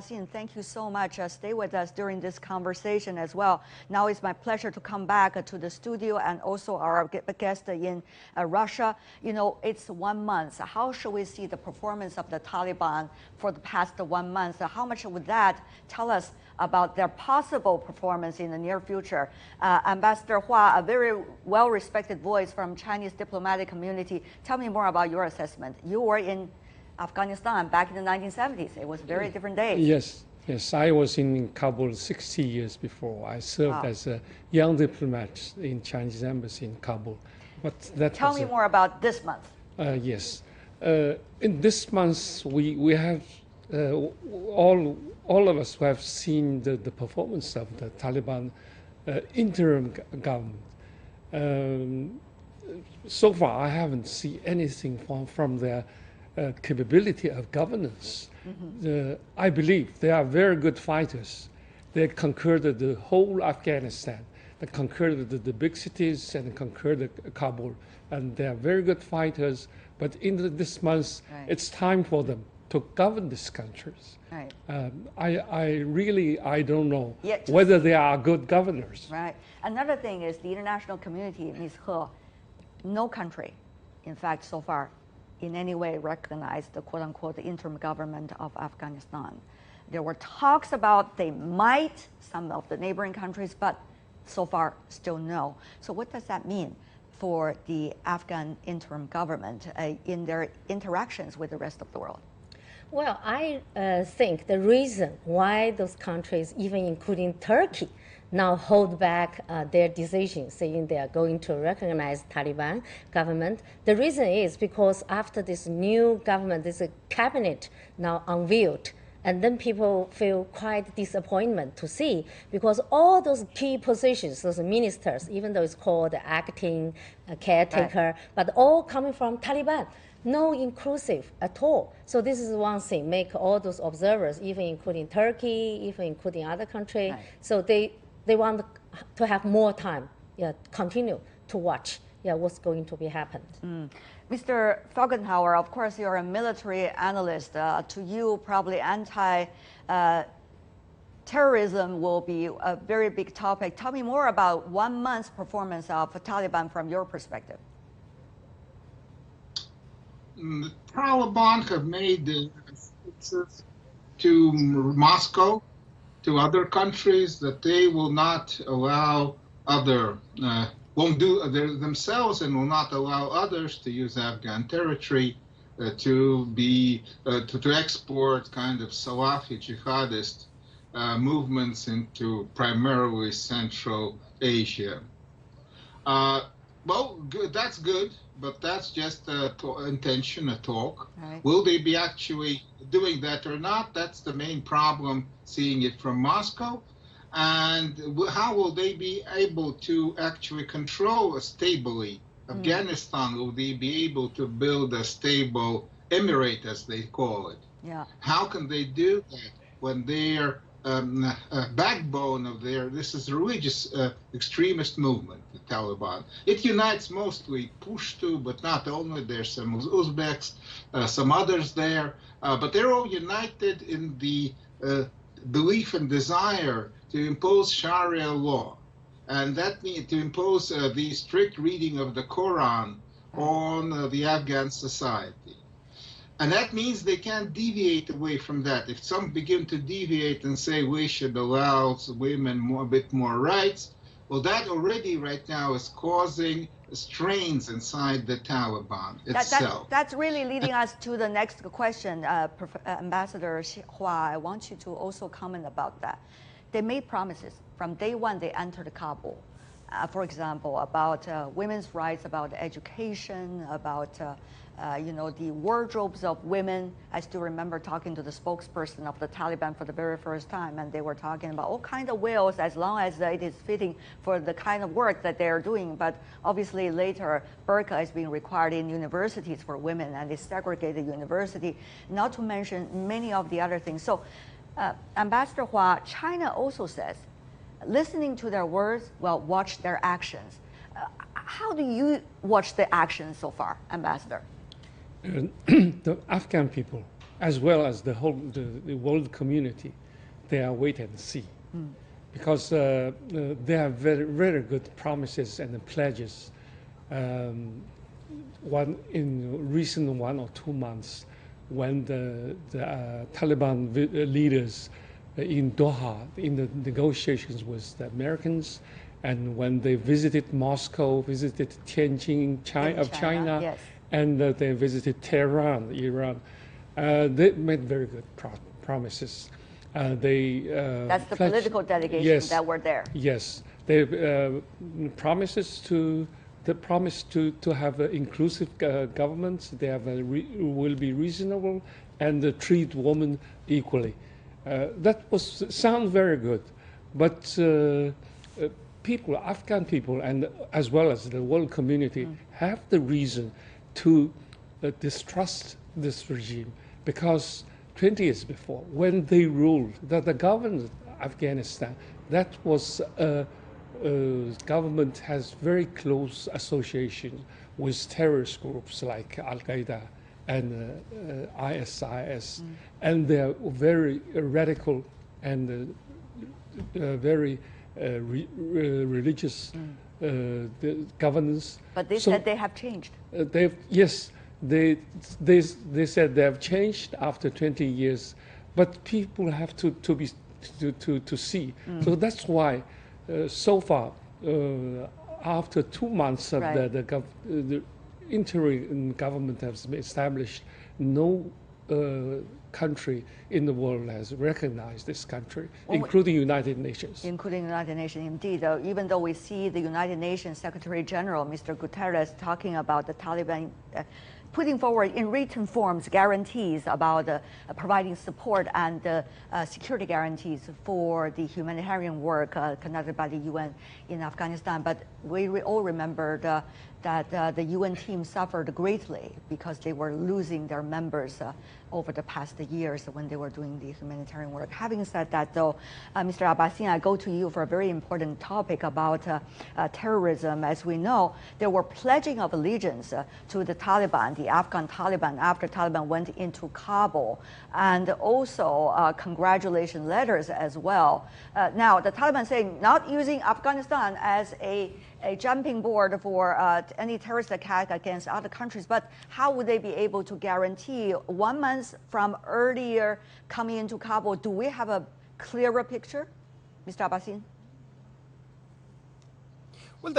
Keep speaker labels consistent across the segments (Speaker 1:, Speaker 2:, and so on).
Speaker 1: Thank you so much. Stay with us during this conversation as well. Now it's my pleasure to come back to the studio and also our guest in Russia. You know, it's 1 month. How should we see the performance of the Taliban for the past 1 month? How much would that tell us about their possible performance in the near future? Ambassador Hua, a very well-respected voice from Chinese diplomatic community. Tell me more about your assessment. You were in Afghanistan back in the 1970s. It was very different days.
Speaker 2: Yes. I was in Kabul 60 years before. I served as a young diplomat in Chinese embassy in Kabul. But
Speaker 1: Tell me more about this month.
Speaker 2: Yes. In this month, we have all of us who have seen the performance of the Taliban interim government. So far, I haven't seen anything from their capability of governance. I believe they are very good fighters. They conquered the whole Afghanistan. They conquered the big cities and conquered Kabul. And they are very good fighters. But in this month, it's time for them to govern these countries.
Speaker 1: Right.
Speaker 2: I don't know whether they are good governors.
Speaker 1: Right. Another thing is the international community, Ms. He, no country, in fact, so far, in any way recognized the quote-unquote interim government of Afghanistan. There were talks about they might, some of the neighboring countries, but so far still no. So what does that mean for the Afghan interim government in their interactions with the rest of the world?
Speaker 3: Well, I think the reason why those countries, even including Turkey, now hold back their decision, saying they are going to recognize Taliban government. The reason is because after this new government, this cabinet now unveiled, and then people feel quite disappointment to see, because all those key positions, those ministers, even though it's called acting caretaker, but all coming from Taliban. No inclusive at all. So this is one thing, make all those observers, even including Turkey, even including other countries, so they want to have more time, continue to watch what's going to be happened.
Speaker 1: Mr. Felgenhauer, of course, you're a military analyst. To you, probably anti-terrorism will be a very big topic. Tell me more about 1 month's performance of Taliban from your perspective.
Speaker 4: The Taliban have made references to Moscow, to other countries, that they will not allow won't do themselves and will not allow others to use Afghan territory to export kind of Salafi jihadist movements into primarily Central Asia. Well, good, that's good, but that's just intention, a talk.
Speaker 1: Right.
Speaker 4: Will they be actually doing that or not? That's the main problem, seeing it from Moscow. And how will they be able to actually control stably Afghanistan? Will they be able to build a stable emirate, as they call it?
Speaker 1: Yeah.
Speaker 4: How can they do that when their backbone of this is a religious extremist movement, the Taliban? It unites mostly Pushtu, but not only. There's some Uzbeks, some others there, but they're all united in the belief and desire to impose Sharia law, and that means to impose the strict reading of the Quran on the Afghan society. And that means they can't deviate away from that. If some begin to deviate and say we should allow women a bit more rights, well, that already right now is causing strains inside the Taliban itself.
Speaker 1: That's really leading us to the next question. Ambassador Hua, I want you to also comment about that. They made promises from day one they entered Kabul. For example, about women's rights, about education, about the wardrobes of women. I still remember talking to the spokesperson of the Taliban for the very first time, and they were talking about all kinds of wills as long as it is fitting for the kind of work that they're doing. But obviously later, burqa is being required in universities for women, and it's segregated university, not to mention many of the other things. So Ambassador Hua, China also says, listening to their words, well, watch their actions. How do you watch the actions so far, Ambassador?
Speaker 2: The Afghan people as well as the whole the world community, they are wait and see, because there are very very good promises and pledges. One in recent 1 or 2 months, when the Taliban leaders in Doha in the negotiations with the Americans, and when they visited Moscow, visited Tianjin, China,
Speaker 1: yes.
Speaker 2: and they visited Tehran, Iran, they made very good promises. They
Speaker 1: That's the
Speaker 2: pledged,
Speaker 1: political delegation
Speaker 2: yes,
Speaker 1: that were there.
Speaker 2: Yes, they promises to. The promise to have inclusive governments. They have will be reasonable and treat women equally. That was sound very good, but people, Afghan people, and as well as the world community, have the reason to distrust this regime, because 20 years before, when they ruled, that the government of Afghanistan, that was government has very close association with terrorist groups like Al-Qaeda and ISIS, and they are very radical and very religious governance.
Speaker 1: But they said they have changed.
Speaker 2: Yes, they said they have changed after 20 years, but people have to see. So that's why. So far, after 2 months of
Speaker 1: right.
Speaker 2: the interim government has been established, no country in the world has recognized this country, including United Nations.
Speaker 1: Including United Nations, indeed. Even though we see the United Nations Secretary General, Mr. Guterres, talking about the Taliban putting forward in written forms guarantees about providing support and security guarantees for the humanitarian work conducted by the UN in Afghanistan. But we all remembered that the UN team suffered greatly because they were losing their members over the past years when they were doing the humanitarian work. Having said that, though, Mr. Abbasine, I go to you for a very important topic about terrorism. As we know, there were pledging of allegiance to the Taliban, the Afghan Taliban, after Taliban went into Kabul, and also congratulation letters as well. Now, the Taliban saying not using Afghanistan as a jumping board for any terrorist attack against other countries, but how would they be able to guarantee 1 month from earlier coming into Kabul? Do we have a clearer picture, Mr. Abbasine?
Speaker 5: Well,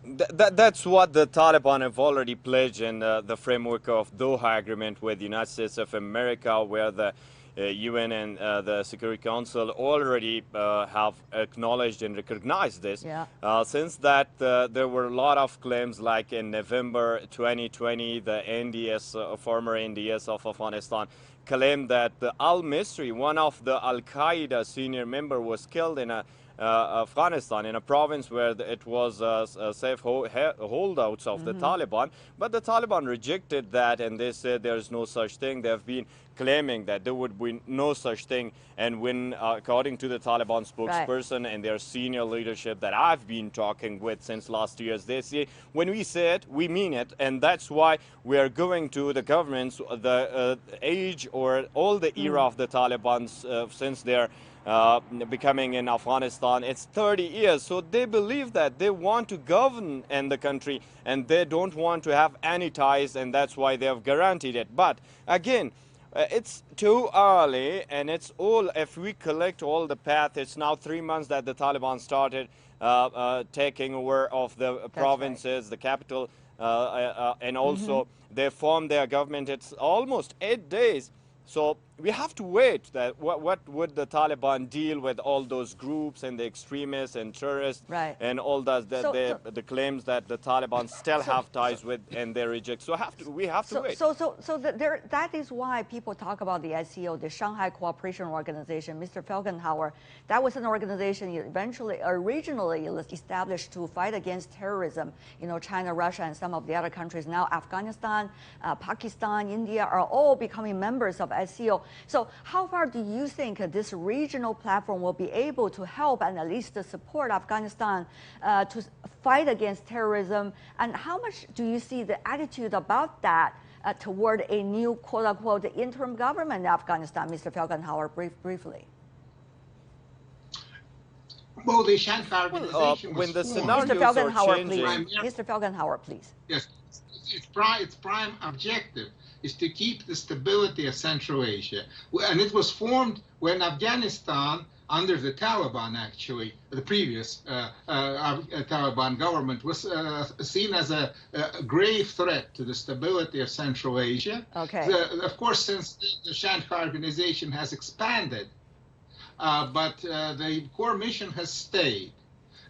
Speaker 5: that's what the Taliban have already pledged in the framework of Doha Agreement with the United States of America, where the UN and the Security Council already have acknowledged and recognized this.
Speaker 1: Yeah.
Speaker 5: Since that, there were a lot of claims, like in November 2020, the NDS, former NDS of Afghanistan, claimed that al-Misri, one of the Al-Qaeda senior member, was killed in Afghanistan, in a province where it was safe holdouts of the Taliban. But the Taliban rejected that, and they said there is no such thing. They have been claiming that there would be no such thing. And when, according to the Taliban spokesperson and their senior leadership that I've been talking with since last years, they say, when we say it, we mean it. And that's why we are going to the governments, the age or all the era of the Taliban since their becoming in Afghanistan. It's 30 years. So they believe that they want to govern in the country and they don't want to have any ties, and that's why they have guaranteed it. But again, it's too early, and it's all, if we collect all the path, it's now 3 months that the Taliban started taking over of the provinces, the capital, and also they formed their government. It's almost 8 days. So we have to wait that what would the Taliban deal with all those groups and the extremists and terrorists and all the claims that the Taliban still have ties with, and they reject. So we have to wait.
Speaker 1: That is why people talk about the SCO, the Shanghai Cooperation Organization. Mr. Felgenhauer, that was an organization originally established to fight against terrorism. You know, China, Russia, and some of the other countries. Now Afghanistan, Pakistan, India are all becoming members of SCO. So how far do you think this regional platform will be able to help and at least support Afghanistan to fight against terrorism? And how much do you see the attitude about that toward a new quote-unquote interim government in Afghanistan, Mr. Felgenhauer, briefly?
Speaker 4: Well, the Shanghai Organization
Speaker 5: when the
Speaker 4: was formed.
Speaker 5: scenarios
Speaker 1: Mr. Felgenhauer,
Speaker 5: are changing.
Speaker 1: please. Mr. Felgenhauer, please.
Speaker 4: Yes, its prime objective is to keep the stability of Central Asia. And it was formed when Afghanistan, under the Taliban, actually, the previous Taliban government, was seen as a grave threat to the stability of Central Asia.
Speaker 1: Okay.
Speaker 4: Of course, since the Shanghai Organization has expanded, but the core mission has stayed.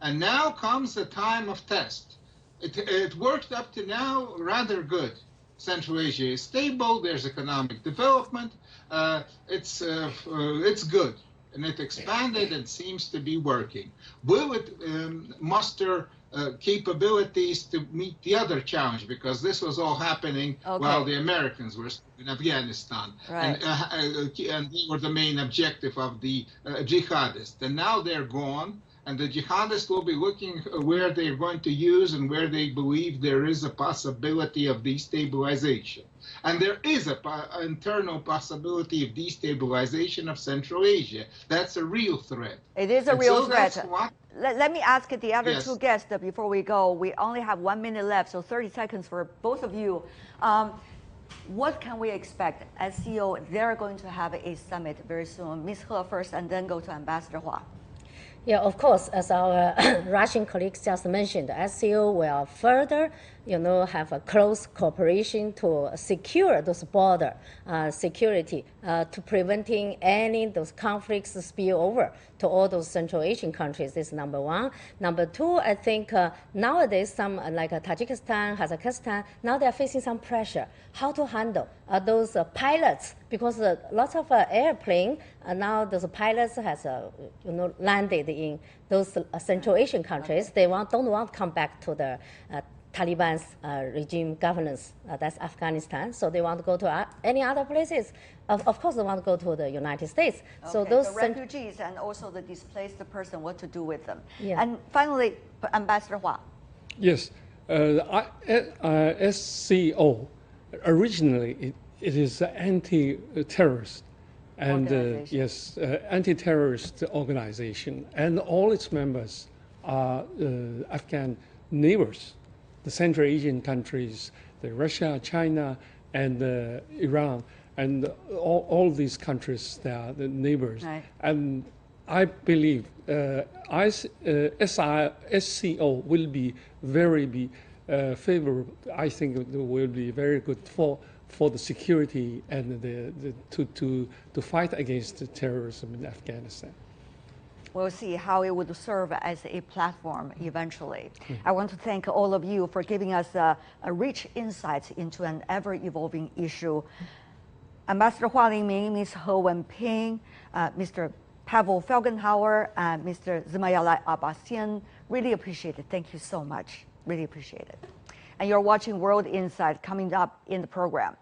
Speaker 4: And now comes the time of test. It worked up to now rather good. Central Asia is stable. There's economic development. It's good, and it expanded and seems to be working. Will it muster capabilities to meet the other challenge? Because this was all happening while the Americans were in Afghanistan,
Speaker 1: right.
Speaker 4: and they were the main objective of the jihadists. And now they're gone. And the jihadists will be looking where they're going to use and where they believe there is a possibility of destabilization. And there is an internal possibility of destabilization of Central Asia. That's a real threat.
Speaker 1: It is a real threat.
Speaker 4: What,
Speaker 1: let me ask the other
Speaker 4: yes.
Speaker 1: two guests before we go. We only have 1 minute left, so 30 seconds for both of you. What can we expect? As CEO, they're going to have a summit very soon. Ms. He first, and then go to Ambassador Hua.
Speaker 3: Yeah, of course, as our Russian colleagues just mentioned, SCO will further, have a close cooperation to secure those border security, to preventing any those conflicts spill over to all those Central Asian countries. This is number one. Number two, I think nowadays some like Tajikistan, Kazakhstan, now they are facing some pressure. How to handle those pilots, because lots of airplane now those pilots has landed in those Central Asian countries. They don't want to come back to the Taliban's regime governance. That's Afghanistan. So they want to go to any other places. Of course, they want to go to the United States.
Speaker 1: Okay,
Speaker 3: so those
Speaker 1: the refugees and also the displaced person, what to do with them.
Speaker 3: Yeah.
Speaker 1: And finally, Ambassador Hua.
Speaker 2: Yes, SCO, originally it is an anti-terrorist and yes, anti-terrorist organization, and all its members are Afghan neighbors, the Central Asian countries, the Russia, China, and Iran, and all these countries, they are the neighbors.
Speaker 1: Right.
Speaker 2: And I believe SCO will be very favorable. I think it will be very good for the security and to fight against terrorism in Afghanistan.
Speaker 1: We'll see how it would serve as a platform eventually. I want to thank all of you for giving us a rich insight into an ever-evolving issue. Ambassador Hua Liming, Ms. He Wenping, Mr. Pavel Felgenhauer, and Mr. Zmayalai Abbasian, really appreciate it. Thank you so much. Really appreciate it. And you're watching World Insight coming up in the program.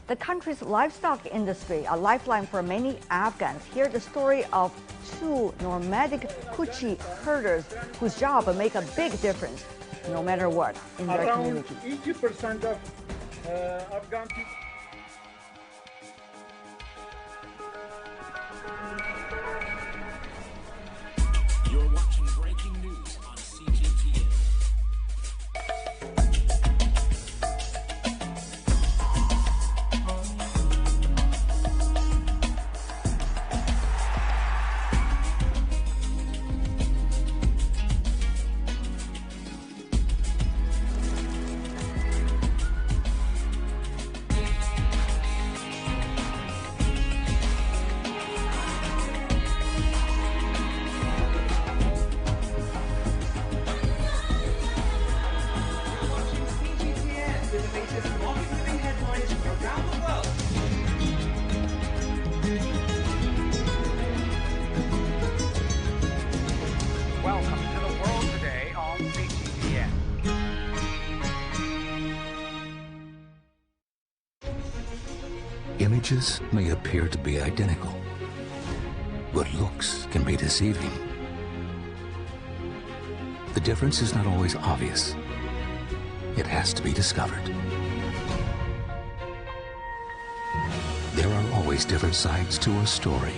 Speaker 1: The country's livestock industry, a lifeline for many Afghans. Hear the story of two nomadic Kuchi herders whose job make a big difference, no matter what, in their community.
Speaker 6: 80% of Afghan people.
Speaker 7: You're watching breaking news on CGTN.
Speaker 8: CGTN with the latest market-moving headlines from around the world. Welcome to the world today on CGTN.
Speaker 7: Images may appear to be identical, but looks can be deceiving. The difference is not always obvious. It has to be discovered. always different sides to a story.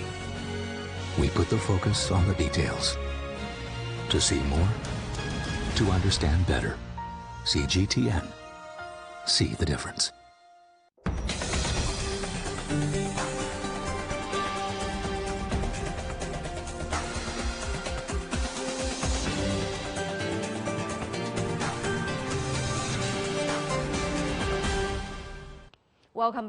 Speaker 7: We put the focus on the details. To see more, to understand better. CGTN. See the difference.
Speaker 1: Welcome back.